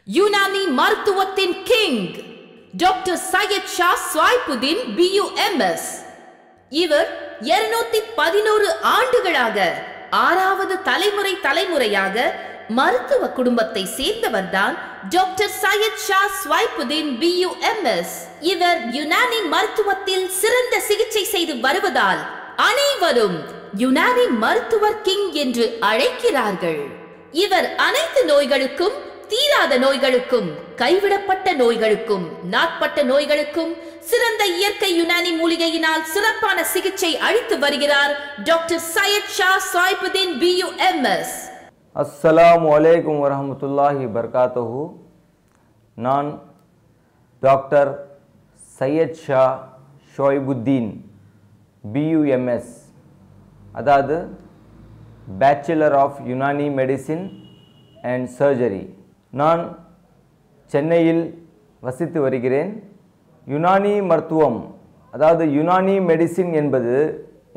யுனானி மருத்துவத்தின் king doctor Syed Shah Swaibudeen BUMS. இவர் 211 ஆண்டுகளாக 6வது தலைமுறையாக மருத்துவ குடும்பத்தை சேர்ந்தவர்தான் டாக்டர் சையத் ஷா ஸ்வைபுதீன் BUMS. இவர் யுனானி மருத்துவத்தில் சிறந்த சிகிச்சை செய்து வருவதால் அனைவரும் யுனானி மருத்துவர் கிங் என்று அழைக்கிறார்கள். இவர் அனைத்து நோய்களுக்கும், தீராத நோய்களுக்கும், கைவிடப்பட்ட நோய்களுக்கும், நாட்பட்ட நோய்களுக்கும் சிறந்த இயற்கை யுனானி மூலிகையினால் சிறப்பான சிகிச்சை அளித்து வருகிறார் டாக்டர் சையத் ஷா ஸ்வைபுதீன் BUMS. அஸ்ஸலாமு அலைக்கும் வரஹ்மத்துல்லாஹி வபரகாத்துஹு. நான் டாக்டர் சையத் ஷா ஸ்வைபுதீன் BUMS, அதாவது bachelor of Unani medicine and surgery. நான் சென்னையில் வசித்து வருகிறேன். யுனானி மருத்துவம், அதாவது யுனானி மெடிசின் என்பது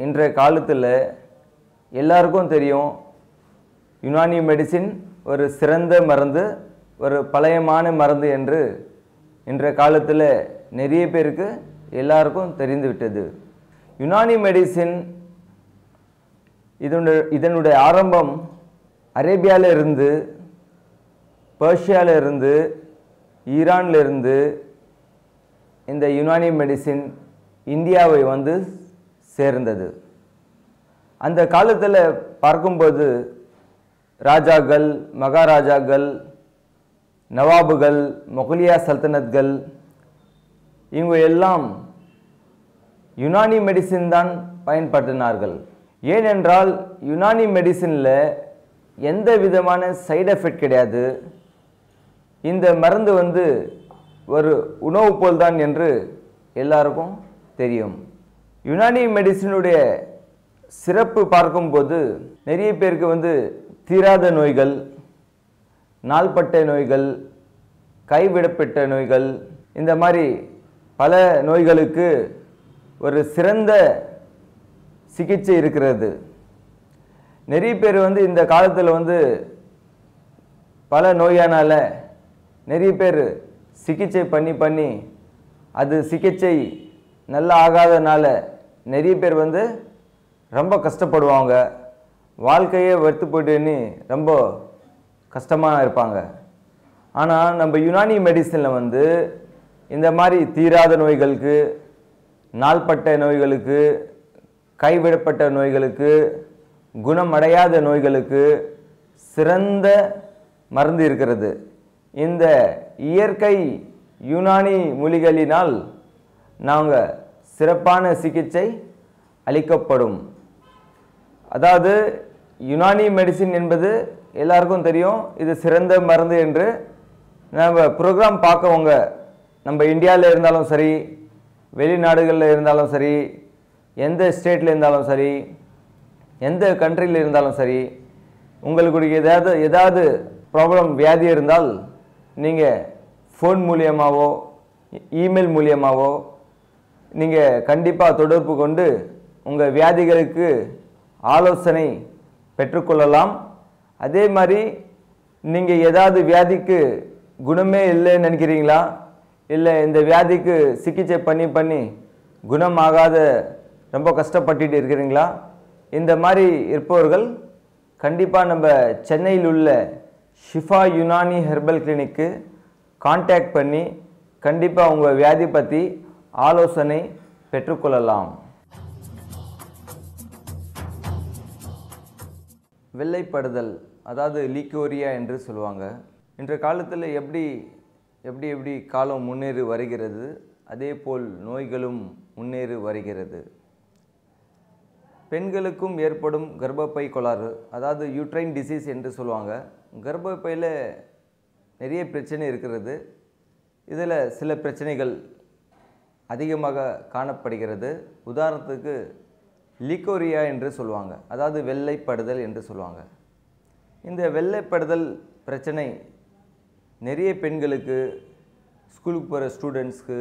இன்றைய காலத்தில் எல்லாருக்கும் தெரியும். யுனானி மெடிசின் ஒரு சிறந்த மருந்து, ஒரு பழையமான மருந்து என்று இன்றைய காலத்தில் நிறைய பேருக்கு எல்லாருக்கும் தெரிந்துவிட்டது. யுனானி மெடிசின் இதனுடைய ஆரம்பம் அரேபியாவில் இருந்து, பர்ஷியாவில் இருந்து, ஈரானில் இருந்து இந்த யுனானி மெடிசின் இந்தியாவை வந்து சேர்ந்தது. அந்த காலத்தில் பார்க்கும்போது ராஜாக்கள், மகாராஜாக்கள், நவாபுகள், மொகலியா சல்தனத்கள் இவங்க எல்லாம் யுனானி மெடிசின் தான் பயன்படுத்தினார்கள். ஏனென்றால் யுனானி மெடிசினில் எந்த விதமான சைடு எஃபெக்ட் கிடையாது. இந்த மருந்து வந்து ஒரு உணவு போல் தான் என்று எல்லாருக்கும் தெரியும். யுனானி மெடிசினுடைய சிறப்பு பார்க்கும்போது நிறைய பேருக்கு வந்து தீராத நோய்கள், நாள்பட்ட நோய்கள், கைவிடப்பட்ட நோய்கள், இந்த மாதிரி பல நோய்களுக்கு ஒரு சிறந்த சிகிச்சை இருக்கிறது. நிறைய பேர் வந்து இந்த காலத்தில் வந்து பல நோயானால நிறைய பேர் சிகிச்சை பண்ணி அது சிகிச்சை நல்லா ஆகாதனால நிறைய பேர் வந்து ரொம்ப கஷ்டப்படுவாங்க. வாழ்க்கையே வெறுத்து போய்ட்டுன்னு ரொம்ப கஷ்டமாக இருப்பாங்க. ஆனால் நம்ம யுனானி மெடிசனில் வந்து இந்த மாதிரி தீராத நோய்களுக்கு, நாள்பட்ட நோய்களுக்கு, கைவிடப்பட்ட நோய்களுக்கு, குணமடையாத நோய்களுக்கு சிறந்த மருந்து இருக்கிறது. இந்த இயற்கை யுனானி மூலிகைகளினால் நாங்கள் சிறப்பான சிகிச்சை அளிக்கப்படும். அதாவது யுனானி மெடிசின் என்பது எல்லாருக்கும் தெரியும், இது சிறந்த மருந்து என்று. நம்ம ப்ரோக்ராம் பார்க்கவங்க நம்ம இந்தியாவில் இருந்தாலும் சரி, வெளிநாடுகளில் இருந்தாலும் சரி, எந்த ஸ்டேட்டில் இருந்தாலும் சரி, எந்த கண்ட்ரியில் இருந்தாலும் சரி, உங்களுக்கு ஏதாவது ப்ராப்ளம், வியாதி இருந்தால் நீங்கள் ஃபோன் மூலியமாகவோ இமெயில் மூலியமாகவோ நீங்கள் கண்டிப்பாக தொடர்பு கொண்டு உங்கள் வியாதிகளுக்கு ஆலோசனை பெற்றுக்கொள்ளலாம். அதே மாதிரி நீங்கள் ஏதாவது வியாதிக்கு குணமே இல்லைன்னு நினைக்கிறீங்களா, இல்லை இந்த வியாதிக்கு சிகிச்சை பண்ணி குணமாகாத ரொம்ப கஷ்டப்பட்டுட்டு இருக்கிறீங்களா, இந்த மாதிரி இருப்பவர்கள் கண்டிப்பாக நம்ம சென்னையில் உள்ள ஷிஃபா யுனானி ஹெர்பல் கிளினிக்கு கான்டாக்ட் பண்ணி கண்டிப்பாக உங்கள் வியாதி பற்றி ஆலோசனை பெற்றுக்கொள்ளலாம். வெள்ளைப்படுதல், அதாவது லீக்கோரியா என்று சொல்லுவாங்க. இன்றைய காலத்தில் எப்படி காலம் முன்னேறி வருகிறது, அதே போல் நோய்களும் முன்னேறி வருகிறது. பெண்களுக்கும் ஏற்படும் கர்ப்பப்பை கோளாறு, அதாவது யூட்ரைன் டிசீஸ் என்று சொல்லுவாங்க. கர்ப்பப்பையில் நிறைய பிரச்சனை இருக்கிறது. இதில் சில பிரச்சனைகள் அதிகமாக காணப்படுகிறது. உதாரணத்துக்கு லீக்கோரியா என்று சொல்லுவாங்க, அதாவது வெள்ளைப்படுதல் என்று சொல்லுவாங்க. இந்த வெள்ளைப்படுதல் பிரச்சனை நிறைய பெண்களுக்கு, ஸ்கூலுக்கு போகிற ஸ்டூடெண்ட்ஸ்க்கு,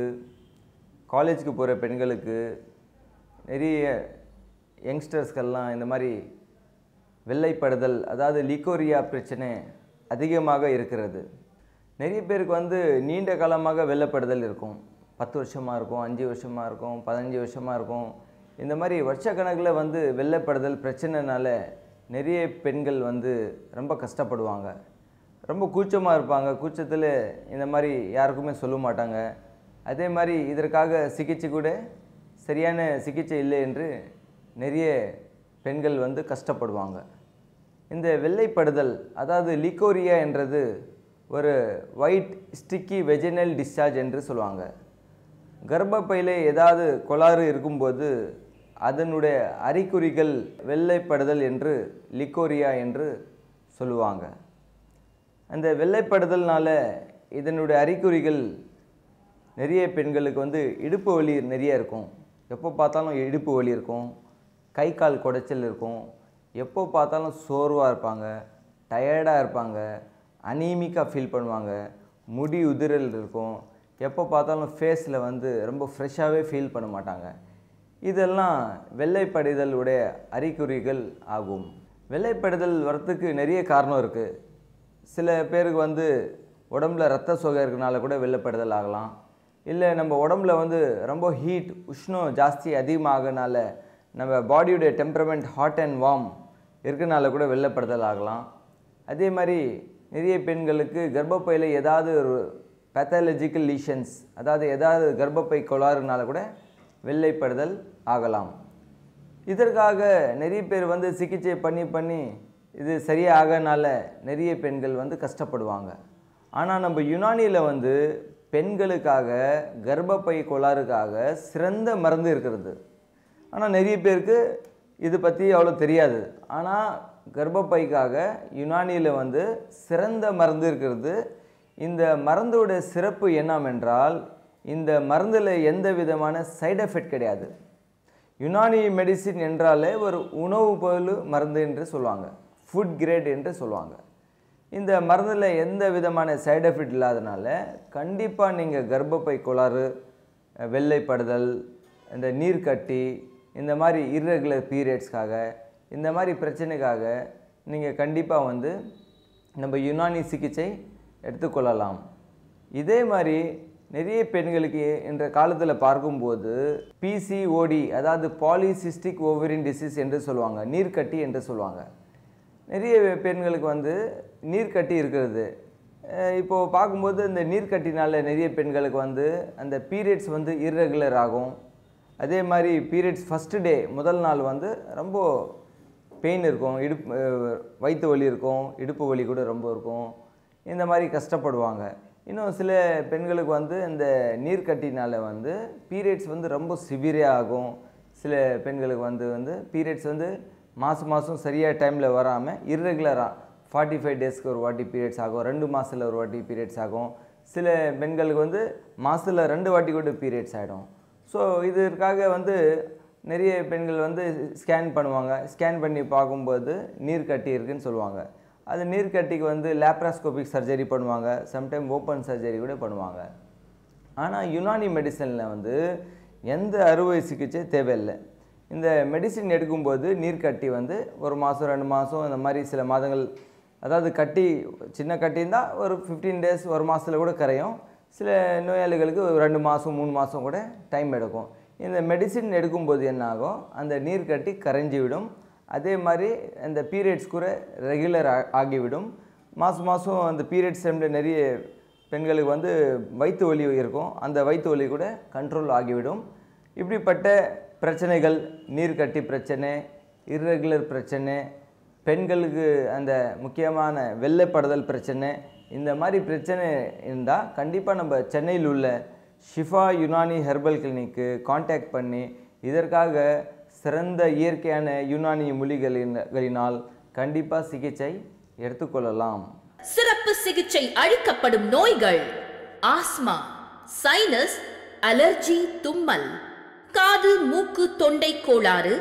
காலேஜுக்கு போகிற பெண்களுக்கு, நிறைய யங்ஸ்டர்ஸ்கெல்லாம் இந்த மாதிரி வெள்ளைப்படுதல், அதாவது லீக்கோரியா பிரச்சனை அதிகமாக இருக்கிறது. நிறைய பேருக்கு வந்து நீண்ட காலமாக வெள்ளைப்படுதல் இருக்கும். 10 வருஷமாக இருக்கும், 5 வருஷமாக இருக்கும், 15 வருஷமாக இருக்கும். இந்த மாதிரி வருஷக்கணக்கில் வந்து வெள்ளைப்படுதல் பிரச்சனைனால நிறைய பெண்கள் வந்து ரொம்ப கஷ்டப்படுவாங்க. ரொம்ப கூச்சமாக இருப்பாங்க. கூச்சத்தில் இந்த மாதிரி யாருக்குமே சொல்ல மாட்டாங்க. அதே மாதிரி இதற்காக சிகிச்சை கூட சரியான சிகிச்சை இல்லை என்று நிறைய பெண்கள் வந்து கஷ்டப்படுவாங்க. இந்த வெள்ளைப்படுதல் அதாவது லிகோரியா என்றது ஒரு ஒயிட் ஸ்டிக்கி வெஜினல் டிஸ்சார்ஜ் என்று சொல்லுவாங்க. கர்ப்பப்பையில் ஏதாவது கோளாறு இருக்கும்போது அதனுடைய அறிகுறிகள் வெள்ளைப்படுதல் என்று லிகோரியா என்று சொல்லுவாங்க. அந்த வெள்ளைப்படுதல்னால இதனுடைய அறிகுறிகள் நிறைய பெண்களுக்கு வந்து இடுப்பு வலி நிறைய இருக்கும். எப்போ பார்த்தாலும் இடுப்பு வலி இருக்கும், கை கால் குடைச்சல் இருக்கும், எப்போ பார்த்தாலும் சோர்வாக இருப்பாங்க, டயர்டாக இருப்பாங்க, அனீமிக்காக ஃபீல் பண்ணுவாங்க, முடி உதிரல் இருக்கும், எப்போ பார்த்தாலும் ஃபேஸில் வந்து ரொம்ப ஃப்ரெஷ்ஷாகவே ஃபீல் பண்ண மாட்டாங்க. இதெல்லாம் வெள்ளைப்படுதலுடைய அறிகுறிகள் ஆகும். வெள்ளைப்படுதல் வரத்துக்கு நிறைய காரணம் இருக்குது. சில பேருக்கு வந்து உடம்புல ரத்த சோகை இருக்கனால கூட வெள்ளைப்படுதல் ஆகலாம். இல்லை நம்ம உடம்புல வந்து ரொம்ப ஹீட் உஷ்ணம் ஜாஸ்தி அதிகமாகனால நம்ம பாடியோடைய டெம்பரமெண்ட் ஹாட் அண்ட் வார்ம் இருக்கனால கூட வெள்ளைப்படுதல் ஆகலாம். அதே மாதிரி நிறைய பெண்களுக்கு கர்ப்பப்பையில் ஏதாவது ஒரு பேத்தாலஜிக்கல் லீஷன்ஸ் அதாவது ஏதாவது கர்ப்பப்பை கோளாறுனால கூட வெள்ளைப்படுதல் ஆகலாம். இதற்காக நிறைய பேர் வந்து சிகிச்சை பண்ணி இது சரியாகனால நிறைய பெண்கள் வந்து கஷ்டப்படுவாங்க. ஆனால் நம்ம யுனானியில் வந்து பெண்களுக்காக கர்ப்பப்பை கோளாறுக்காக சிறந்த மருந்து இருக்கிறது. ஆனால் நிறைய பேருக்கு இது பற்றி அவ்வளோ தெரியாது. ஆனால் கர்ப்பப்பைக்காக யுனானியில் வந்து சிறந்த மருந்து இருக்கிறது. இந்த மருந்தோட சிறப்பு என்னவென்றால் இந்த மருந்தில் எந்த விதமான சைடு எஃபெக்ட் கிடையாது. யுனானி மெடிசின் என்றாலே ஒரு உணவு பொருள் மருந்து என்று சொல்லுவாங்க, ஃபுட் கிரேட் என்று சொல்லுவாங்க. இந்த மருந்தில் எந்த விதமான சைடு எஃபெக்ட் இல்லாதனால கண்டிப்பாக நீங்கள் கர்ப்பப்பை கோளாறு, வெள்ளைப்படுதல், இந்த நீர்க்கட்டி, இந்த மாதிரி இர்ரெகுலர் பீரியட்ஸ்க்காக இந்த மாதிரி பிரச்சனைக்காக நீங்கள் கண்டிப்பாக வந்து நம்ம யுனானி சிகிச்சை எடுத்துக்கொள்ளலாம். இதே மாதிரி நிறைய பெண்களுக்கு என்ற காலத்தில் பார்க்கும்போது பிசிஓடி அதாவது பாலிசிஸ்டிக் ஓவரியன் டிசீஸ் என்று சொல்லுவாங்க, நீர்க்கட்டி என்று சொல்லுவாங்க. நிறைய பெண்களுக்கு வந்து நீர்க்கட்டி இருக்கிறது. இப்போது பார்க்கும்போது இந்த நீர்க்கட்டினால் நிறைய பெண்களுக்கு வந்து அந்த பீரியட்ஸ் வந்து இர்ரெகுலர் ஆகும். அதே மாதிரி பீரியட்ஸ் ஃபஸ்ட்டு டே முதல் நாள் வந்து ரொம்ப பெயின் இருக்கும், வயிற்று வலி இருக்கும், இடுப்பு வலி கூட ரொம்ப இருக்கும். இந்த மாதிரி கஷ்டப்படுவாங்க. இன்னும் சில பெண்களுக்கு வந்து இந்த நீர்க்கட்டினால் வந்து பீரியட்ஸ் வந்து ரொம்ப சிவியராக ஆகும். சில பெண்களுக்கு வந்து பீரியட்ஸ் வந்து மாதம் சரியாக டைமில் வராமல் இர்ரெகுலராக 45 டேஸ்க்கு ஒரு வாட்டி பீரியட்ஸ் ஆகும், 2 மாதத்தில் ஒரு வாட்டி பீரியட்ஸ் ஆகும். சில பெண்களுக்கு வந்து மாதத்தில் 2 வாட்டி கூட பீரியட்ஸ் ஆகிடும். ஸோ இதற்காக வந்து நிறைய பெண்கள் வந்து ஸ்கேன் பண்ணுவாங்க. ஸ்கேன் பண்ணி பார்க்கும்போது நீர்க்கட்டி இருக்குதுன்னு சொல்லுவாங்க. அது நீர்க்கட்டிக்கு வந்து லேப்ராஸ்கோபிக் சர்ஜரி பண்ணுவாங்க, சம்டைம் ஓப்பன் சர்ஜரி கூட பண்ணுவாங்க. ஆனால் யுனானி மெடிசனில் வந்து எந்த அறுவை சிகிச்சை தேவையில்லை. இந்த மெடிசின் எடுக்கும்போது நீர்க்கட்டி வந்து 1 மாதம் 2 மாதம் இந்த மாதிரி சில மாதங்கள், அதாவது கட்டி சின்ன கட்டி இருந்தால் ஒரு 15 டேஸ் 1 மாதத்தில் கூட கரையும். சில நோயாளிகளுக்கு 2 மாதம் 3 மாதம் கூட டைம் எடுக்கும். இந்த மெடிசின் எடுக்கும்போது என்ன ஆகும், அந்த நீர்க்கட்டி கரைஞ்சிவிடும். அதே மாதிரி அந்த பீரியட்ஸ் கூட ரெகுலர் ஆகிவிடும். மாதம் அந்த பீரியட்ஸ் டைமில் நிறைய பெண்களுக்கு வந்து வயிற்று வலி இருக்கும், அந்த வயிற்று வலி கூட கண்ட்ரோல் ஆகிவிடும். இப்படிப்பட்ட பிரச்சனைகள், நீர்க்கட்டி பிரச்சனை, இர்ரெகுலர் பிரச்சனை, பெண்களுக்கு அந்த முக்கியமான வெள்ளைப்படுதல் பிரச்சனை, இந்த மாதிரி பிரச்சனை இருந்தால் கண்டிப்பாக நம்ம சென்னையில் உள்ள ஷிஃபா யுனானி ஹெர்பல் கிளினிக்கு காண்டாக்ட் பண்ணி இதற்காக சிறந்த இயற்கையான யுனானி மூலிகைகளினால் கண்டிப்பாக சிகிச்சை எடுத்துக்கொள்ளலாம். சிறப்பு சிகிச்சை அளிக்கப்படும் நோய்கள்: ஆஸ்மா, சைனஸ், அலர்ஜி, தும்மல், காது மூக்கு தொண்டை கோளாறு,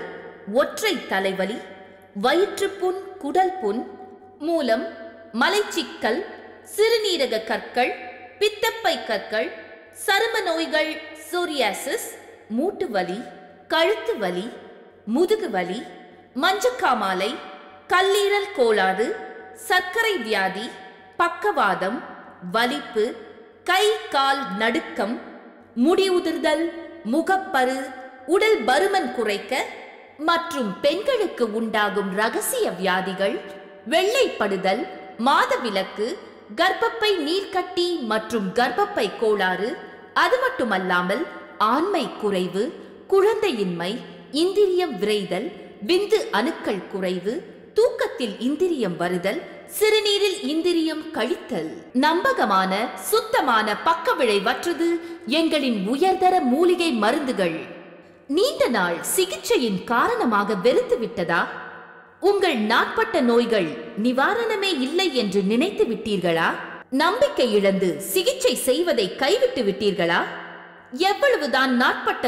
ஒற்றை தலைவலி, வயிற்றுப்புண், குடல் புண், மூலம், மலைச்சிக்கல், சிறுநீரக கற்கள், பித்தப்பை கற்கள், சரும நோய்கள், சோரியாசிஸ், மூட்டு வலி, கழுத்து வலி, முதுகு வலி, மஞ்சக்காமாலை, கல்லீரல் கோளாறு, சர்க்கரை வியாதி, பக்கவாதம், வலிப்பு, கை கால் நடுக்கம், முடி உதிர்தல், முகப்பரு, உடல் பருமன் குறைக்க மற்றும் பெண்களுக்கு உண்டாகும் இரகசிய வியாதிகள், வெள்ளைப்படுதல், மாதவிலக்கு, கர்ப்பப்பை நீர்க்கட்டி மற்றும் கர்ப்பப்பை கோளாறு, அது மட்டுமல்லாமல் ஆண்மை குறைவு, குழந்தையின்மை, இந்திரியம் விரைதல், விந்து அணுக்கள் குறைவு, தூக்கத்தில் இந்திரியம் வருதல், சிறுநீரில் இந்திரியம் கழித்தல். நம்பகமான சுத்தமான பக்க விளைவற்றது எங்களின் உயர்தர மூலிகை மருந்துகள். நீண்ட நாள் சிகிச்சையின் காரணமாக வெறுத்து விட்டதா? உங்கள் நாட்பட்ட நோய்கள் நிவாரணமே இல்லை என்று நினைத்து விட்டீர்களா? நம்பிக்கை இழந்து சிகிச்சை செய்வதை கைவிட்டு விட்டீர்களா? எவ்வளவுதான் நாட்பட்ட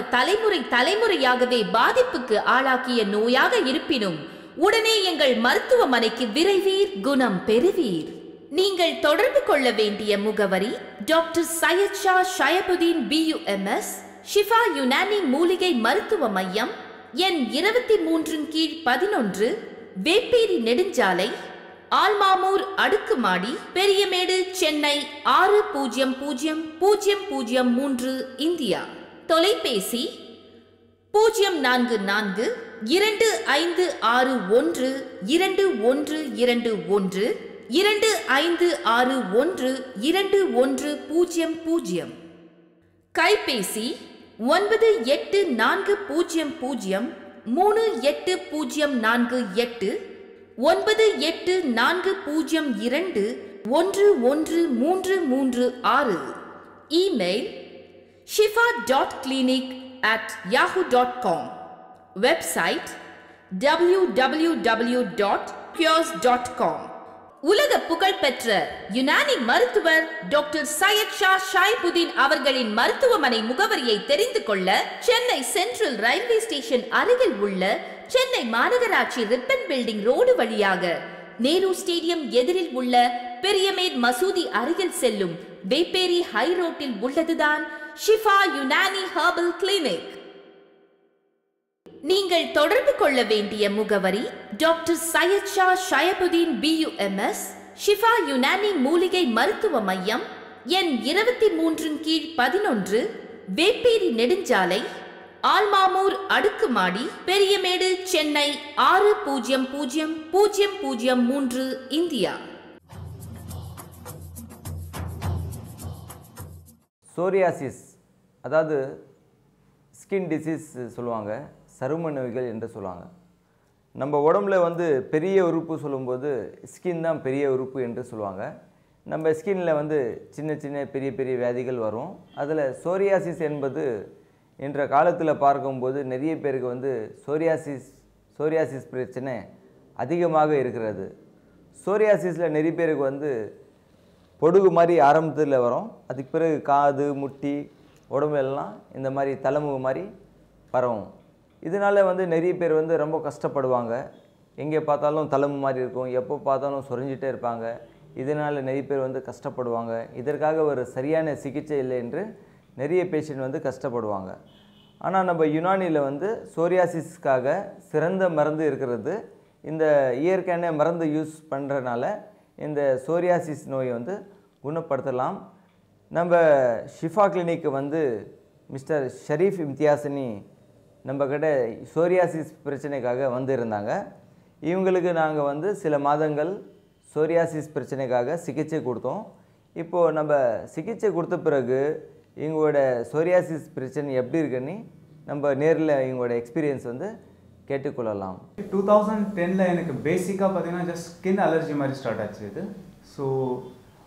தலைமுறையாகவே பாதிப்புக்கு ஆளாக்கிய நோயாக இருப்பினும் உடனே எங்கள் மருத்துவமனைக்கு விரைவீர், குணம் பெறுவீர். நீங்கள் தொடர்பு கொள்ள வேண்டிய முகவரி டாக்டர் சையத் ஷா ஷயபுதீன் BUMS, ஷிஃபா யுனானி மூலிகை மருத்துவ மையம், எண் 23/11, வேப்பேரி நெடுஞ்சாலை, ஆல்மாமூர் அடுக்குமாடி, பெரியமேடு, சென்னை 600003, இந்தியா. தொலைபேசி 044 2561 2121 2561 2100. கைபேசி 9840038048 9840211336. Email shifa.clinic@yahoo.com. Website www.cures.com. உலக புகழ்பெற்ற யுனானி மருத்துவர் டாக்டர் சையத் ஷா ஷாயிபுதீன் அவர்களின் மருத்துவமனை முகவரியை தெரிந்து கொள்ள சென்னை சென்ட்ரல் ரயில்வே ஸ்டேஷன் அருகில் உள்ள சென்னை மாநகராட்சி ரிப்பன் பில்டிங் ரோடு வழியாக நேரு ஸ்டேடியம் எதிரில் உள்ள பெரியமேட் மசூதி அருகில் செல்லும் வேப்பேரி ஹை ரோட்டில் உள்ளதுதான் ஷிஃபா யுனானி ஹெர்பல் கிளினிக். நீங்கள் தொடர்பு கொள்ள வேண்டிய முகவரி டாக்டர் சையத் ஷா ஷயபுதீன் BUMS, ஷிஃபா யுனானி மூலிகை மருத்துவ மையம், எண் 23/11, வேப்பேரி நெடுஞ்சாலை, ஆல்மாமூர் அடுக்குமாடி, பெரியமேடு, சென்னை 600003, இந்தியா. சோரியாசிஸ், அதாவது ஸ்கின் டிசீஸ் சொல்லுவாங்க, சரும நோய்கள் என்று சொல்லுவாங்க. நம்ம உடம்புல வந்து பெரிய உறுப்பு சொல்லும்போது ஸ்கின் தான் பெரிய உறுப்பு என்று சொல்லுவாங்க. நம்ம ஸ்கின்னில் வந்து சின்ன சின்ன பெரிய பெரிய வியாதிகள் வரும். அதில் சோரியாசிஸ் என்பது என்ற காலத்தில் பார்க்கும்போது நிறைய பேருக்கு வந்து சோரியாசிஸ் பிரச்சனை அதிகமாக இருக்கிறது. சோரியாசிஸில் நிறைய பேருக்கு வந்து பொடுகு மாதிரி ஆரம்பத்தில் வரும். அதுக்கு பிறகு காது, முட்டி, உடம்பெல்லாம் இந்த மாதிரி தலைமுக மாதிரி பரவும். இதனால் வந்து நிறைய பேர் வந்து ரொம்ப கஷ்டப்படுவாங்க. எங்கே பார்த்தாலும் தலைமு மாதிரி இருக்கும், எப்போ பார்த்தாலும் சொரிஞ்சிட்டே இருப்பாங்க. இதனால் நிறைய பேர் வந்து கஷ்டப்படுவாங்க. இதற்காக ஒரு சரியான சிகிச்சை இல்லை என்று நிறைய பேஷண்ட் வந்து கஷ்டப்படுவாங்க. ஆனால் நம்ம யுனானியில் வந்து சோரியாசிஸ்க்காக சிறந்த மருந்து இருக்கிறது. இந்த இயற்கையான மருந்து யூஸ் பண்ணுறதுனால இந்த சோரியாசிஸ் நோயை வந்து குணப்படுத்தலாம். நம்ம ஷிஃபா கிளினிக்கு வந்து மிஸ்டர் ஷரீஃப் இம்தியாசினி நம்மக்கிட்ட சோரியாசிஸ் பிரச்சனைக்காக வந்து இருந்தாங்க. இவங்களுக்கு நாங்கள் வந்து சில மாதங்கள் சோரியாசிஸ் பிரச்சனைக்காக சிகிச்சை கொடுத்தோம். இப்போது நம்ம சிகிச்சை கொடுத்த பிறகு இவங்களோட சோரியாசிஸ் பிரச்சனை எப்படி இருக்குன்னு நம்ம நேரில் இவங்களோட எக்ஸ்பீரியன்ஸ் வந்து கேட்டுக்கொள்ளலாம். 2010 எனக்கு பேசிக்காக பார்த்தீங்கன்னா ஜஸ்ட் ஸ்கின் அலர்ஜி மாதிரி ஸ்டார்ட் ஆச்சு இது. ஸோ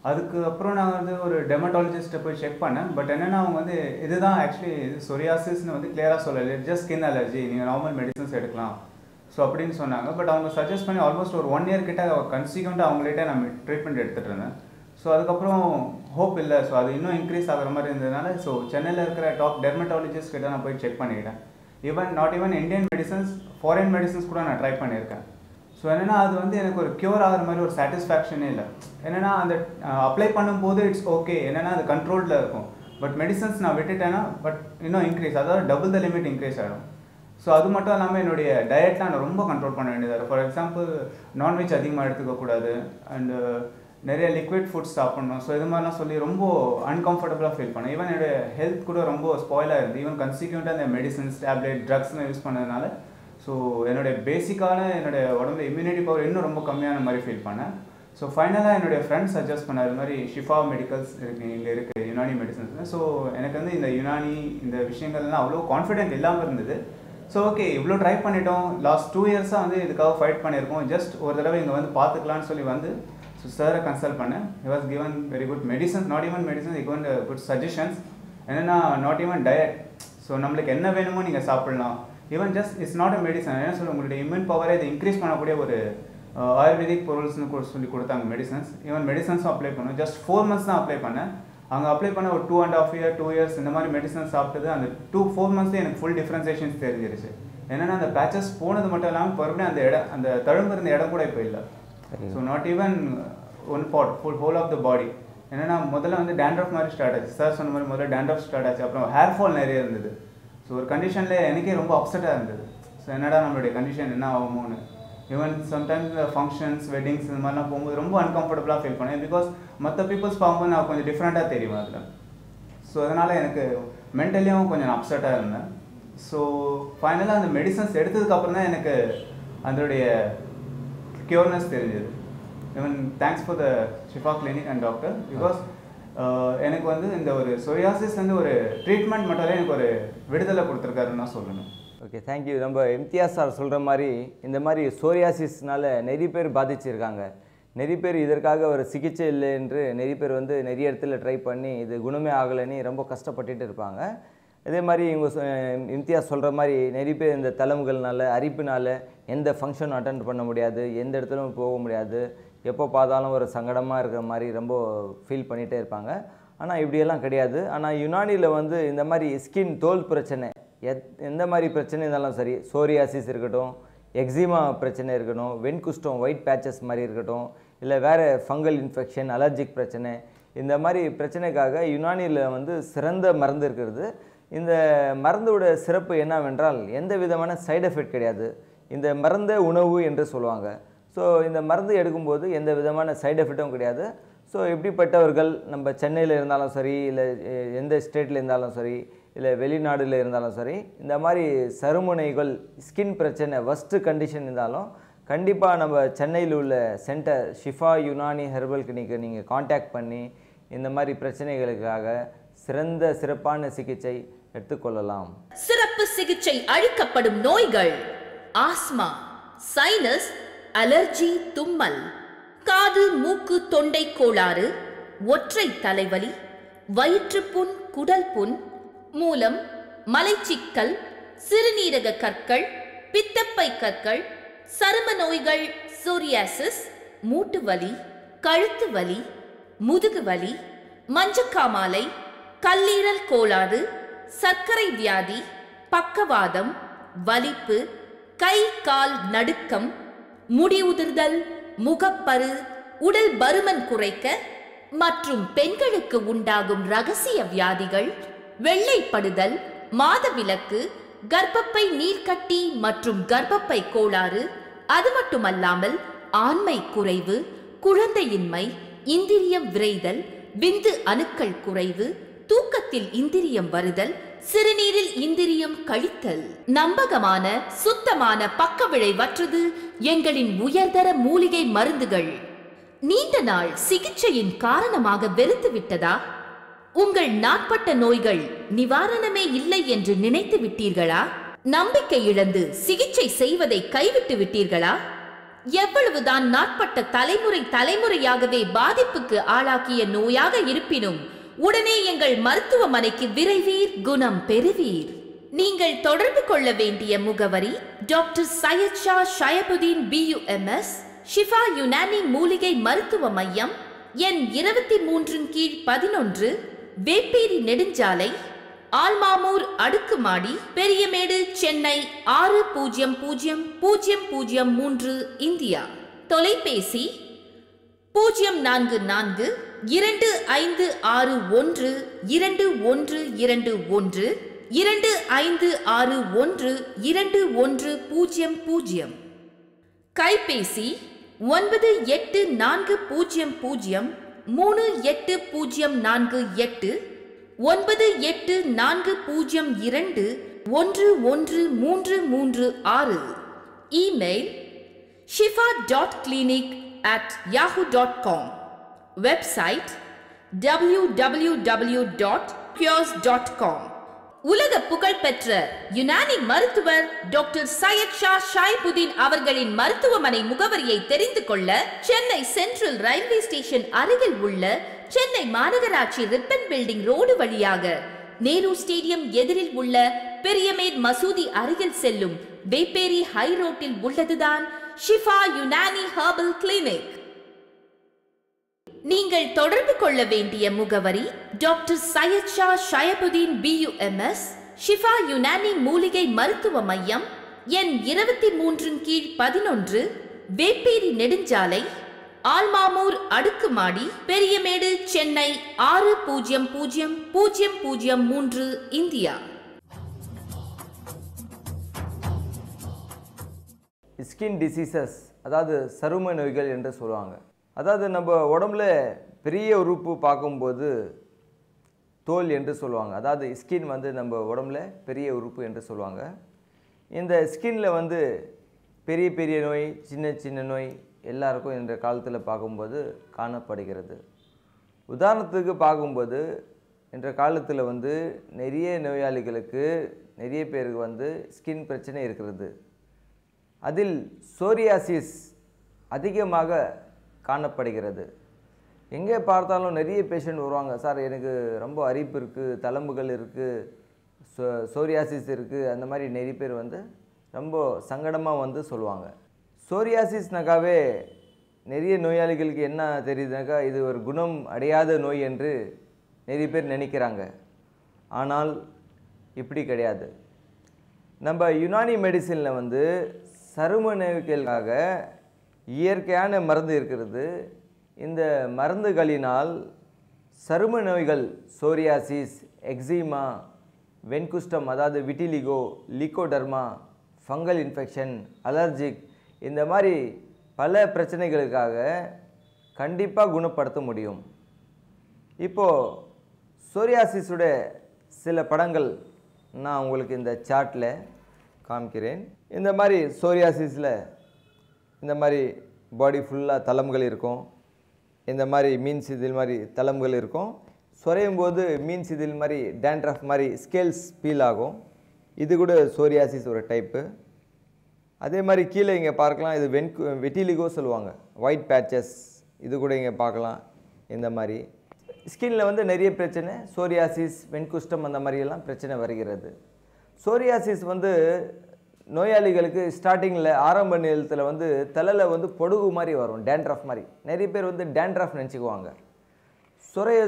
அதுக்கு அப்புறம் நான் வந்து ஒரு டெர்மட்டாலஜிஸ்ட்டை போய் செக் பண்ணேன். பட் என்னென்னா அவங்க வந்து இதுதான் ஆக்சுவலி இது சொரியாசிஸ்னு வந்து கிளியராக சொல்லலை, ஜஸ்ட் ஸ்கின் அலர்ஜி, நீங்கள் நார்மல் மெடிசன்ஸ் எடுக்கலாம் ஸோ அப்படின்னு சொன்னாங்க. பட் அவங்க சஜஸ்ட் பண்ணி ஆல்மோஸ்ட் ஒரு 1 year கிட்ட கன்சிக்வெண்ட்டாக அவங்கள்ட்ட நான் ட்ரீட்மெண்ட் எடுத்துகிட்டு இருந்தேன். ஸோ அதுக்கப்புறம் ஹோப் இல்லை, ஸோ அது இன்னும் இன்க்ரீஸ் ஆகிற மாதிரி இருந்ததுனால ஸோ சென்னையில் இருக்கிற டாப் டெர்மட்டாலஜிஸ்ட் கிட்ட நான் போய் செக் பண்ணிக்கிட்டேன். Not even Indian medicines, foreign medicines கூட நான் ட்ரை பண்ணியிருக்கேன். ஸோ என்னென்னா அது வந்து எனக்கு ஒரு க்யூர் ஆகிற மாதிரி ஒரு சாட்டிஸ்ஃபேக்ஷனே இல்லை. என்னென்னா அந்த அப்ளை பண்ணும்போது இட்ஸ் ஓகே, என்னென்னா அது கண்ட்ரோலில் இருக்கும். பட் மெடிசன்ஸ் நான் விட்டுட்டேன்னா பட் இன்னும் இன்க்ரீஸ், அதாவது டபுள் த லிமிட் இன்க்ரீஸ் ஆகிடும். ஸோ அது மட்டும் இல்லாமல் என்னுடைய டயட்லாம் நான் ரொம்ப கண்ட்ரோல் பண்ண வேண்டியதாக இருக்கும். ஃபார் எக்ஸாம்பிள் நான்வெஜ் அதிகமாக எடுத்துக்கக்கூடாது. அண்டு நிறைய லிக்விட் ஃபுட்ஸ் சாப்பிட்ணும். ஸோ இது மாதிரிலாம் சொல்லி ரொம்ப அன்கம்ஃபர்டபுளாக ஃபீல் பண்ணேன். ஈவன் என்னோட ஹெல்த் கூட ரொம்ப ஸ்பாயிலாக இருந்து ஈவன் கன்சிக்யூண்ட்டாக இந்த மெடிசன்ஸ் டேப்லெட் ட்ரக்ஸ்லாம் யூஸ் பண்ணதுனால ஸோ என்னுடைய பேசிக்கான என்னுடைய உடம்புல இம்யூனிட்டி பவர் இன்னும் ரொம்ப கம்மியான மாதிரி ஃபீல் பண்ணேன். ஸோ ஃபைனலாக என்னுடைய ஃப்ரெண்ட் சஜஸ்ட் பண்ணார் மாதிரி ஷிஃபா மெடிக்கல்ஸ் இருக்குது, இங்கே இருக்குது யுனானி மெடிசன்ஸ். ஸோ எனக்கு வந்து இந்த யுனானி இந்த விஷயங்கள்லாம் அவ்வளோ கான்ஃபிடென்ட் இல்லாமல் இருந்தது. ஸோ ஓகே இவ்வளோ ட்ரை பண்ணிட்டோம், லாஸ்ட் 2 இயர்ஸாக வந்து இதுக்காக ஃபைட் பண்ணியிருக்கோம், ஜஸ்ட் ஒரு தடவை இங்கே வந்து பார்த்துக்கலான்னு சொல்லி வந்து ஸோ சாரை கன்சல்ட் பண்ணேன். He was given very good medicines, not even medicines, he given good suggestions. என்னென்னா நாட் ஈவன் டயட், ஸோ நம்மளுக்கு என்ன வேணுமோ நீங்கள் சாப்பிட்லாம், even just it's not a medicine. என்ன சொல்ல உங்களுடைய இம்யூன் பவரை இதை இன்க்ரீஸ் பண்ணக்கூடிய ஒரு ஆயுர்வேதிக் பொருள்ஸ்னு சொல்லி கொடுத்தாங்க மெடிசன்ஸ். ஈவன் மெடிசன்ஸும் அப்ளை பண்ணோம். ஜஸ்ட் 4 months தான் அப்ளை பண்ணேன். அங்கே அப்ளை பண்ண ஒரு 2.5 years 2 years இந்த மாதிரி மெடிசன்ஸ் சாப்பிட்டது அந்த 4 months எனக்கு ஃபுல் டிஃப்ரென்சேஷன்ஸ் தெரிஞ்சிருச்சு. என்னென்னா அந்த பேச்சஸ் போனது மட்டும் இல்லாமல் மறுபடியும் அந்த தழும்பு இருந்த இடம் கூட இப்போ இல்லை. So not even one part whole of the body. என்னென்னா முதல்ல வந்து டேண்ட்ரஃப் மாதிரி ஸ்டார்ட் ஆச்சு. சார் சொன்ன மாதிரி முதல்ல டேண்ட்ரஃப் ஸ்டார்ட் ஆச்சு, அப்புறம் ஹேர் ஃபால் நிறைய இருந்தது. ஸோ ஒரு கண்டிஷனில் எனக்கே ரொம்ப அப்செட்டாக இருந்தது. ஸோ என்னடா நம்மளுடைய கண்டிஷன் என்ன ஆகுமோன்னு. ஈவன் சம்டைம்ஸ் ஃபங்க்ஷன்ஸ் வெட்டிங்ஸ் இந்த மாதிரிலாம் போகும்போது ரொம்ப அன்கம்ஃபர்டபுளாக ஃபீல் பண்ணேன். பிகாஸ் மற்ற பீப்புள்ஸ் பார்க்கும்போது நான் கொஞ்சம் டிஃப்ரெண்ட்டாக தெரியும் அதில். ஸோ அதனால் எனக்கு மென்டலியும் கொஞ்சம் அப்செட்டாக இருந்தேன். ஸோ ஃபைனலாக அந்த மெடிசன்ஸ் எடுத்ததுக்கப்புறம் தான் எனக்கு அதோடைய க்யூர்னஸ் தெரிஞ்சது. Even thanks for the Shifa clinic and doctor. Because எனக்கு வந்து இந்த ஒரு சொரியாசிஸ்லேருந்து ஒரு ட்ரீட்மெண்ட் மட்டும் எனக்கு ஒரு விடுதலை கொடுத்துருக்காருன்னு தான் சொல்லணும். Okay, thank you. நம்ம இம்தியாஸ் சார் சொல்கிற மாதிரி இந்த மாதிரி சோரியாசிஸ்னால நிறைய பேர் பாதிச்சிருக்காங்க. நிறைய பேர் இதற்காக ஒரு சிகிச்சை இல்லை என்று நிறைய பேர் வந்து நிறைய இடத்துல ட்ரை பண்ணி இது குணமே ஆகலைன்னு ரொம்ப கஷ்டப்பட்டுட்டு இருப்பாங்க. இதே மாதிரி இவங்க இம்தியாஸ் சொல்கிற மாதிரி நிறைய பேர் இந்த தலைமுகள்னால அரிப்புனால எந்த ஃபங்க்ஷன் அட்டெண்ட் பண்ண முடியாது, எந்த இடத்துலையும் போக முடியாது, எப்போ பார்த்தாலும் ஒரு சங்கடமாக இருக்கிற மாதிரி ரொம்ப ஃபீல் பண்ணிகிட்டே இருப்பாங்க. ஆனால் இப்படியெல்லாம் கிடையாது. ஆனால் யுனானியில் வந்து இந்த மாதிரி ஸ்கின் தோல் பிரச்சனை எந்த மாதிரி பிரச்சனை இருந்தாலும் சரி, சோரியாசிஸ் இருக்கட்டும், எக்ஸிமா பிரச்சனை இருக்கட்டும், வெண்குஷ்டம் ஒயிட் பேச்சஸ் மாதிரி இருக்கட்டும், இல்லை வேறு ஃபங்கல் இன்ஃபெக்ஷன் அலர்ஜிக் பிரச்சனை, இந்த மாதிரி பிரச்சனைக்காக யுனானியில் வந்து சிறந்த மருந்து இருக்கிறது. இந்த மருந்தோட சிறப்பு என்னவென்றால் எந்த விதமான சைடு எஃபெக்ட் கிடையாது. இந்த மருந்தை உணவு என்று சொல்லுவாங்க. ஸோ இந்த மருந்து எடுக்கும்போது எந்த விதமான சைடு எஃபெக்டும் கிடையாது. ஸோ எப்படிப்பட்டவர்கள் நம்ம சென்னையில் இருந்தாலும் சரி, இல்லை எந்த ஸ்டேட்டில் இருந்தாலும் சரி, இல்லை வெளிநாடில் இருந்தாலும் சரி, இந்த மாதிரி சருமுனைகள் ஸ்கின் பிரச்சனை வஸ்ட்டு கண்டிஷன் இருந்தாலும் கண்டிப்பாக நம்ம சென்னையில் உள்ள சென்டர் ஷிஃபா யுனானி ஹெர்பல் கிளினிக்கை நீங்கள் காண்டாக்ட் பண்ணி இந்த மாதிரி பிரச்சனைகளுக்காக சிறப்பான சிகிச்சை எடுத்துக்கொள்ளலாம். சிறப்பு சிகிச்சை அளிக்கப்படும் நோய்கள்: ஆஸ்மா, சைனஸ், அலர்ஜி, தும்மல், காது மூக்கு தொண்டை கோளாறு, ஒற்றை தலைவலி, வயிற்றுப்புண், குடல் புண், மூலம், மலைச்சிக்கல், சிறுநீரக கற்கள், பித்தப்பை கற்கள், சரும நோய்கள், சோரியாசிஸ், மூட்டு வலி, கழுத்து வலி, முதுகு வலி, மஞ்சக்காமாலை, கல்லீரல் கோளாறு, சர்க்கரை வியாதி, பக்கவாதம், வலிப்பு, கை கால் நடுக்கம், முடி உதிர்தல், முகப்பரு, உடல் பருமன் குறைக்க மற்றும் பெண்களுக்கு உண்டாகும் இரகசிய வியாதிகள், வெள்ளைப்படுதல், மாதவிலக்கு, கர்ப்பப்பை நீர்க்கட்டி மற்றும் கர்ப்பப்பை கோளாறு, அது மட்டுமல்லாமல் ஆண்மை குறைவு, குழந்தையின்மை, இந்திரியம் விரைதல், விந்து அணுக்கள் குறைவு, தூக்கத்தில் இந்திரியம் வருதல், சிறுநீரில் இந்திரியம் கழித்தல். நம்பகமான சுத்தமான பக்க விளைவற்றது எங்களின் உயர்தர மூலிகை மருந்துகள். நீண்ட நாள் சிகிச்சையின் காரணமாக வெறுத்து விட்டதா? உங்கள் நாட்பட்ட நோய்கள் நிவாரணமே இல்லை என்று நினைத்து விட்டீர்களா? நம்பிக்கை இழந்து சிகிச்சை செய்வதை கைவிட்டு விட்டீர்களா? எவ்வளவுதான் நாட்பட்ட தலைமுறையாகவே பாதிப்புக்கு ஆளாக்கிய நோயாக இருப்பினும் உடனே எங்கள் மருத்துவமனைக்கு விரைவீர், குணம் பெறுவீர். நீங்கள் தொடர்பு கொள்ள வேண்டிய முகவரி: டாக்டர் சையத் ஷா ஷாயபுதீன் BUMS, ஷிஃபா யுனானி மூலிகை மருத்துவ மையம், எண் 23/11, வேப்பேரி நெடுஞ்சாலை, ஆல்மாமூர், அடுக்குமாடி, பெரியமேடு, சென்னை 600003, இந்தியா. தொலைபேசி 044 2561 2121 2561 2100. கைபேசி 9840038048 9840211336. Email shifa.clinic@yahoo.com. Website www.cures.com. உலக புகழ்பெற்ற யுனானி மருத்துவர் டாக்டர் சையத் ஷா ஷாயிபுதீன் அவர்களின் மருத்துவமனை முகவரியை தெரிந்து கொள்ள சென்னை சென்ட்ரல் ரயில்வே ஸ்டேஷன் அருகில் உள்ள சென்னை மாநகராட்சி ரிப்பன் பில்டிங் ரோடு வழியாக நேரு ஸ்டேடியம் எதிரில் உள்ள பெரியமேட் மசூதி அருகில் செல்லும் வேப்பேரி ஹை ரோட்டில் உள்ளதுதான் ஷிஃபா யுனானி ஹெர்பல் கிளினிக். நீங்கள் தொடர்பு கொள்ள வேண்டிய முகவரி டாக்டர் சையத் ஷா ஷாயிபுதீன் BUMS, ஷிஃபா யுனானி மூலிகை மருத்துவ மையம், எண் 23/11, வேப்பேரி நெடுஞ்சாலை, ஆல்மாமூர் அடுக்குமாடி, Periyamedu, Chennai 600003, India. Skin diseases, அதாவது சரும நோய்கள் என்று சொல்லுவாங்க. அதாவது நம்ம உடம்புல பெரிய உறுப்பு பார்க்கும்போது தோல் என்று சொல்லுவாங்க. அதாவது ஸ்கின் வந்து நம்ம உடம்புல பெரிய உறுப்பு என்று சொல்லுவாங்க. இந்த ஸ்கின்னில் வந்து பெரிய பெரிய நோய், சின்ன சின்ன நோய் எல்லாருக்கும் இந்த காலத்தில் பார்க்கும்போது காணப்படுகிறது. உதாரணத்துக்கு பார்க்கும்போது இன்ற காலத்தில் வந்து நிறைய நோயாளிகளுக்கு, நிறைய பேருக்கு வந்து ஸ்கின் பிரச்சனை இருக்கிறது. அதில் சோரியாசிஸ் அதிகமாக காணப்படுகிறது. எங்கே பார்த்தாலும் நிறைய பேஷண்ட் வருவாங்க, சார் எனக்கு ரொம்ப அரிப்பு இருக்குது, தழும்புகள் இருக்குது, சோரியாசிஸ் இருக்குது, அந்த மாதிரி நிறைய பேர் வந்து ரொம்ப சங்கடமாக வந்து சொல்லுவாங்க. சோரியாசிஸ்னாக்காவே நிறைய நோயாளிகளுக்கு என்ன தெரியுதுனாக்கா இது ஒரு குணம் அடையாத நோய் என்று நிறைய பேர் நினைக்கிறாங்க. ஆனால் இப்படி கிடையாது. நம்ம யுனானி மெடிசனில் வந்து சரும நோய்களுக்காக இயற்கையான மருந்து இருக்கிறது. இந்த மருந்துகளினால் சரும நோய்கள், சோரியாசிஸ், எக்ஸிமா, வெண்குஷ்டம், அதாவது விட்டிலிகோ, லிகோடர்மா, ஃபங்கல் இன்ஃபெக்ஷன், அலர்ஜிக், இந்த மாதிரி பல பிரச்சனைகளுக்காக கண்டிப்பாக குணப்படுத்த முடியும். இப்போது சோரியாசிஸோட சில படங்கள் நான் உங்களுக்கு இந்த சார்ட்டில் காமிக்கிறேன். இந்த மாதிரி சோரியாசிஸில் இந்த மாதிரி பாடி ஃபுல்லாக தளம்புகள் இருக்கும். இந்த மாதிரி மீன்ஸ் இதில் மாதிரி தளம்புகள் இருக்கும். சொரையும் போது மீன்ஸ் இதில் மாதிரி டேண்ட்ரஃப் மாதிரி ஸ்கேல்ஸ் பீல் ஆகும். இது கூட சோரியாசிஸ் ஒரு டைப்பு. அதே மாதிரி கீழே இங்கே பார்க்கலாம், இது வெட்டிலிகோ சொல்லுவாங்க, ஒயிட் பேச்சஸ், இது கூட இங்கே பார்க்கலாம். இந்த மாதிரி ஸ்கின்னில் வந்து நிறைய பிரச்சனை, சோரியாசிஸ், வெண்குஷ்டம், அந்த மாதிரியெல்லாம் பிரச்சனை வருகிறது. சோரியாசிஸ் வந்து நோயாளிகளுக்கு ஸ்டார்டிங்கில் ஆரம்ப நிலையத்தில் வந்து தலையில் வந்து பொடுகு மாதிரி வரும், டேண்ட்ரஃப் மாதிரி. நிறைய பேர் வந்து டேண்ட்ரஃப் நினச்சிக்குவாங்க.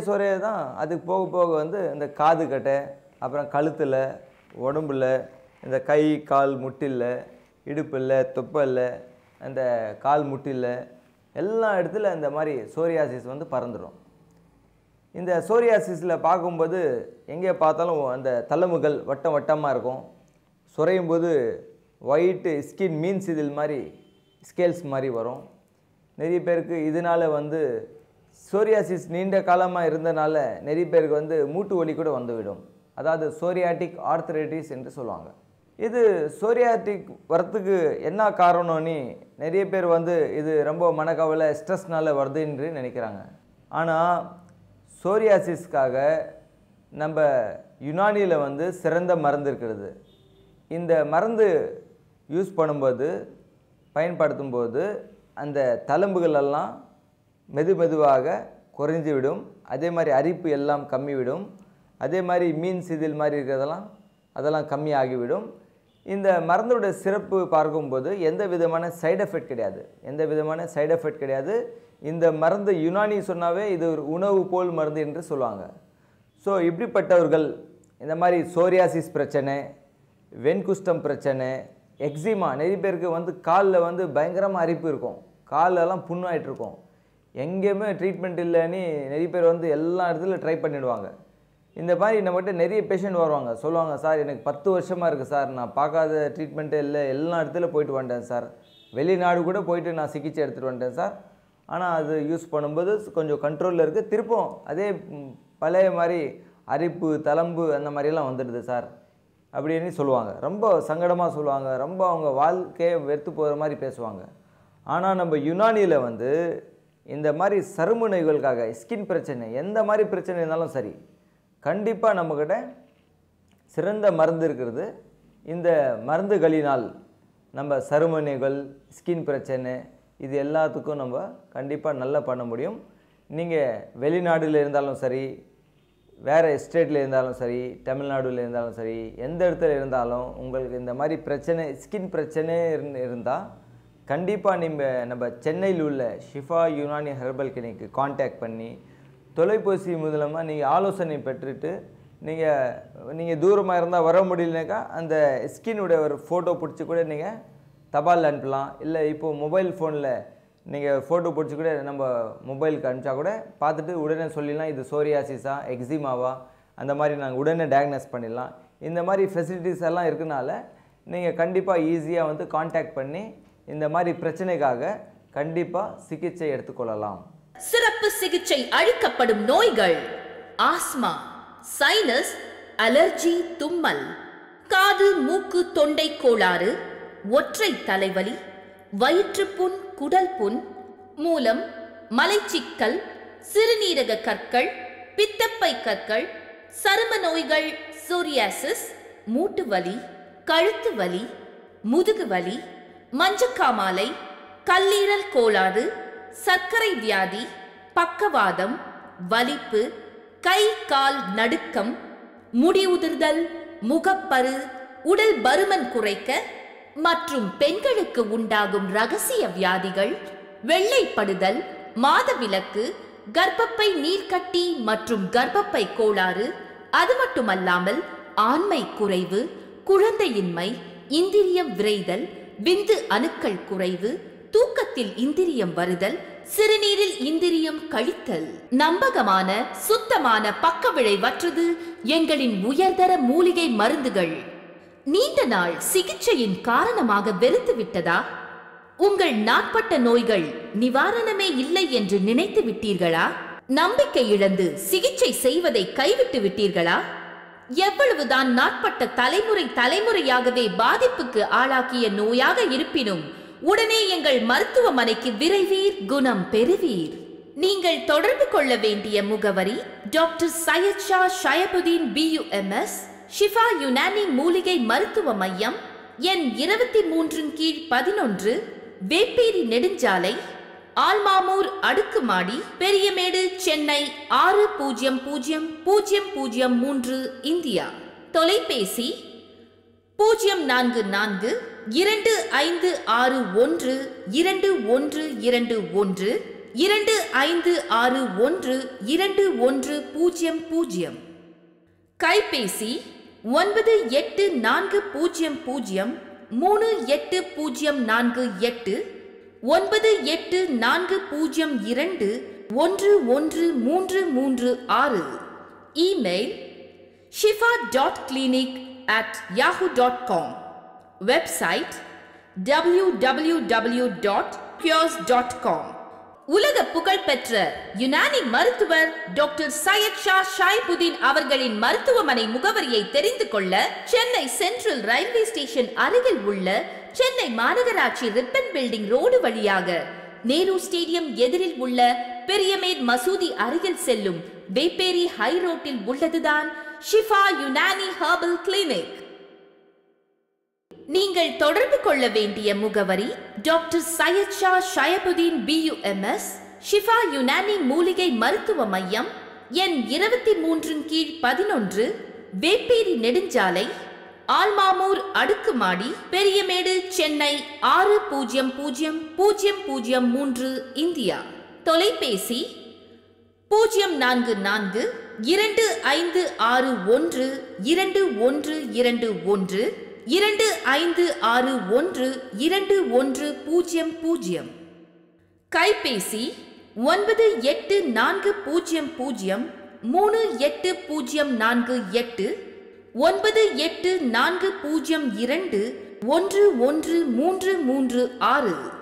சொரைய தான் அதுக்கு போக போக வந்து இந்த காது கட்டை, அப்புறம் கழுத்தில், உடம்புல, இந்த கை கால் முட்டில், இடுப்பில், தொப்பையில், அந்த கால் முட்டில், எல்லா இடத்துல இந்த மாதிரி சோரியாசிஸ் வந்து பறந்துடும். இந்த சோரியாசிஸில் பார்க்கும்போது எங்கே பார்த்தாலும் அந்த தழும்புகள் வட்டம் வட்டமாக இருக்கும். சொரையும் போது ஒயிட்டு ஸ்கின் மீன்ஸ் இதில் மாதிரி ஸ்கேல்ஸ் மாதிரி வரும். நிறைய பேருக்கு இதனால் வந்து சோரியாசிஸ் நீண்ட காலமாக இருந்தனால நிறைய பேருக்கு வந்து மூட்டு வலி கூட வந்துவிடும். அதாவது சோரியாட்டிக் ஆர்த்ரைட்டிஸ் என்று சொல்லுவாங்க. இது சோரியாட்டிக் வரத்துக்கு என்ன காரணம்னு நிறைய பேர் வந்து இது ரொம்ப மனக்கவலை, ஸ்ட்ரெஸ்னால் வருது என்று நினைக்கிறாங்க. ஆனால் சோரியாசிஸ்க்காக நம்ம யுனானியில் வந்து சிறந்த மருந்து இருக்கிறது. இந்த மருந்து யூஸ் பண்ணும்போது, பயன்படுத்தும்போது அந்த தழும்புகளெல்லாம் மெதுவாக குறைஞ்சிவிடும். அதே மாதிரி அரிப்பு எல்லாம் கம்மிவிடும். அதே மாதிரி மீன்ஸ் இதில் மாதிரி இருக்கிறதெல்லாம் அதெல்லாம் கம்மி ஆகிவிடும். இந்த மருந்தோட சிறப்பு பார்க்கும்போது எந்த விதமான சைடு எஃபெக்ட் கிடையாது. எந்த விதமான சைடு எஃபெக்ட் கிடையாது. இந்த மருந்து யுனானி சொன்னாவே இது ஒரு உணவு போல் மருந்து என்று சொல்லுவாங்க. ஸோ இப்படிப்பட்டவர்கள் இந்த மாதிரி சோரியாசிஸ் பிரச்சனை, வெண்குஷ்டம் பிரச்சனை, எக்ஸிமா, நிறைய பேருக்கு வந்து காலில் வந்து பயங்கரமாக அரிப்பு இருக்கும், காலெல்லாம் புண்ணாயிட்டு இருக்கும், எங்கேயுமே ட்ரீட்மெண்ட் இல்லைன்னு நிறைய பேர் வந்து எல்லா இடத்துலையும் ட்ரை பண்ணிவிடுவாங்க. இந்த மாதிரி நம்மகிட்ட நிறைய பேஷண்ட் வருவாங்க, சொல்லுவாங்க, சார் எனக்கு 10 வருஷமாக இருக்குது சார், நான் பார்க்காத ட்ரீட்மெண்ட்டே இல்லை, எல்லா இடத்துல போயிட்டு வந்துட்டேன் சார், வெளிநாடு கூட போயிட்டு நான் சிகிச்சை எடுத்துகிட்டு வந்துட்டேன் சார். ஆனால் அது யூஸ் பண்ணும்போது கொஞ்சம் கண்ட்ரோலில் இருக்குது. திருப்பம் அதே பழைய மாதிரி அரிப்பு தளம்பு அந்த மாதிரிலாம் வந்துடுது சார் அப்படின்னு சொல்லுவாங்க. ரொம்ப சங்கடமாக சொல்லுவாங்க. ரொம்ப அவங்க வாழ்க்கையை வெறுத்து போகிற மாதிரி பேசுவாங்க. ஆனால் நம்ம யுனானியில் வந்து இந்த மாதிரி சரும நோய்களுக்காக ஸ்கின் பிரச்சனை எந்த மாதிரி பிரச்சனை இருந்தாலும் சரி, கண்டிப்பாக நம்மக்கிட்ட சிறந்த மருந்து இருக்கிறது. இந்த மருந்துகளினால் நம்ம சரும நோய்கள், ஸ்கின் பிரச்சனை இது எல்லாத்துக்கும் நம்ம கண்டிப்பாக நல்லா பண்ண முடியும். நீங்கள் வெளிநாடுல இருந்தாலும் சரி, வேறு ஸ்டேட்டில் இருந்தாலும் சரி, தமிழ்நாடுல இருந்தாலும் சரி, எந்த இடத்துல இருந்தாலும் உங்களுக்கு இந்த மாதிரி பிரச்சனை ஸ்கின் பிரச்சனை இருந்தால் கண்டிப்பாக நம்ம சென்னையில் உள்ள ஷிஃபா யுனானி ஹெர்பல் கிளினிக்கு காண்டாக்ட் பண்ணி தொலைபேசி மூலமாக நீங்கள் ஆலோசனை பெற்றுட்டு நீங்கள் தூரமாக இருந்தால் வர முடியலனாக்கா அந்த ஸ்கின்னுடைய ஒரு ஃபோட்டோ பிடிச்சி கூட நீங்கள் தபால் அனுப்பலாம். இல்லை இப்போது மொபைல் ஃபோனில் நீங்கள் ஃபோட்டோ பிடிச்சி கூட நம்ம மொபைலுக்கு அனுப்பிச்சா கூட பார்த்துட்டு உடனே சொல்லிடலாம் இது சோரியாசிஸா எக்ஸிமாவா அந்த மாதிரி நாங்கள் உடனே டயக்னோஸ் பண்ணிடலாம். இந்த மாதிரி ஃபெசிலிட்டிஸ் எல்லாம் இருக்கனால நீங்கள் கண்டிப்பாக ஈஸியாக வந்து காண்டாக்ட் பண்ணி இந்த மாதிரி பிரச்சனைக்காக கண்டிப்பாக சிகிச்சை எடுத்துக்கொள்ளலாம். சிறப்பு சிகிச்சை அளிக்கப்படும் நோய்கள்: ஆஸ்மா, சைனஸ், அலர்ஜி, தும்மல், காது மூக்கு தொண்டை கோளாறு, ஒற்றை தலைவலி, வயிற்றுப்புண், குடல் புண், மூலம், மலைச்சிக்கல், சிறுநீரக கற்கள், பித்தப்பை கற்கள், சரும நோய்கள், சோரியாசிஸ், மூட்டு வலி, கழுத்து வலி, முதுகு வலி, மஞ்சக்காமாலை, கல்லீரல் கோளாறு, சர்க்கரை வியாதி, பக்கவாதம், வலிப்பு, கை கால் நடுக்கம், முடி உதிர்தல், முகப்பரு, உடல் பருமன் குறைக்க மற்றும் பெண்களுக்கு உண்டாகும் இரகசிய வியாதிகள், வெள்ளைப்படுதல், மாதவிலக்கு, கர்ப்பப்பை நீர்க்கட்டி மற்றும் கர்ப்பப்பை கோளாறு, அது மட்டுமல்லாமல் ஆண்மை குறைவு, குழந்தையின்மை, இந்திரியம் விரைதல், விந்து அணுக்கள் குறைவு, தூக்கத்தில் இந்திரியம் வருதல், சிறுநீரில் இந்திரியம் கழித்தல். நம்பகமான சுத்தமான பக்க விளைவற்றது எங்களின் உயர்தர மூலிகை மருந்துகள். நீண்ட நாள் சிகிச்சையின் காரணமாக வெறுத்து விட்டதா? உங்கள் நாட்பட்ட நோய்கள் நிவாரணமே இல்லை என்று நினைத்து விட்டீர்களா? நம்பிக்கை இழந்து சிகிச்சை செய்வதை கைவிட்டு விட்டீர்களா? எவ்வளவுதான் நாட்பட்ட தலைமுறையாகவே பாதிப்புக்கு ஆளாக்கிய நோயாக இருப்பினும் உடனே எங்கள் மருத்துவமனைக்கு விரைவீர், குணம் பெறுவீர். நீங்கள் தொடர்பு கொள்ள வேண்டிய முகவரி: டாக்டர் சையத் ஷா ஷயபுதீன் BUMS, ஷிஃபா யுனானி மூலிகை மருத்துவ மையம், எண் 23/11, வேப்பேரி நெடுஞ்சாலை, ஆல்மாமூர் அடுக்குமாடி, பெரியமேடு, சென்னை 600003, இந்தியா. தொலைபேசி 044 2561 2121 2561 2100. கைபேசி 9840038048 9840211336. Email shifa.clinic@yahoo.com. Website www.cures.com. உலக புகழ்பெற்ற யுனானி மருத்துவர் டாக்டர் சையத் ஷா ஷாய்புதீன் அவர்களின் மருத்துவமனை முகவரியை தெரிந்து கொள்ள சென்னை சென்ட்ரல் ரயில்வே ஸ்டேஷன் அருகில் உள்ள சென்னை மாநகராட்சி ரிப்பன் பில்டிங் ரோடு வழியாக நேரு ஸ்டேடியம் எதிரில் உள்ள பெரியமேட் மசூதி அருகில் செல்லும் வேப்பேரி ஹை ரோட்டில் உள்ளதுதான் ஷிஃபா யுனானி ஹெர்பல் கிளினிக். நீங்கள் தொடர்பு கொள்ள வேண்டிய முகவரி: டாக்டர் சையத் ஷா ஷயபுதீன் BUMS, ஷிஃபா யுனானி மூலிகை மருத்துவ மையம், எண் 23/11, வேப்பேரி நெடுஞ்சாலை, ஆல்மாமூர் அடுக்குமாடி, பெரியமேடு, சென்னை 600003, இந்தியா. தொலைபேசி 044 2561 2121 2561 2100. கைபேசி 9840038048 984002 113336.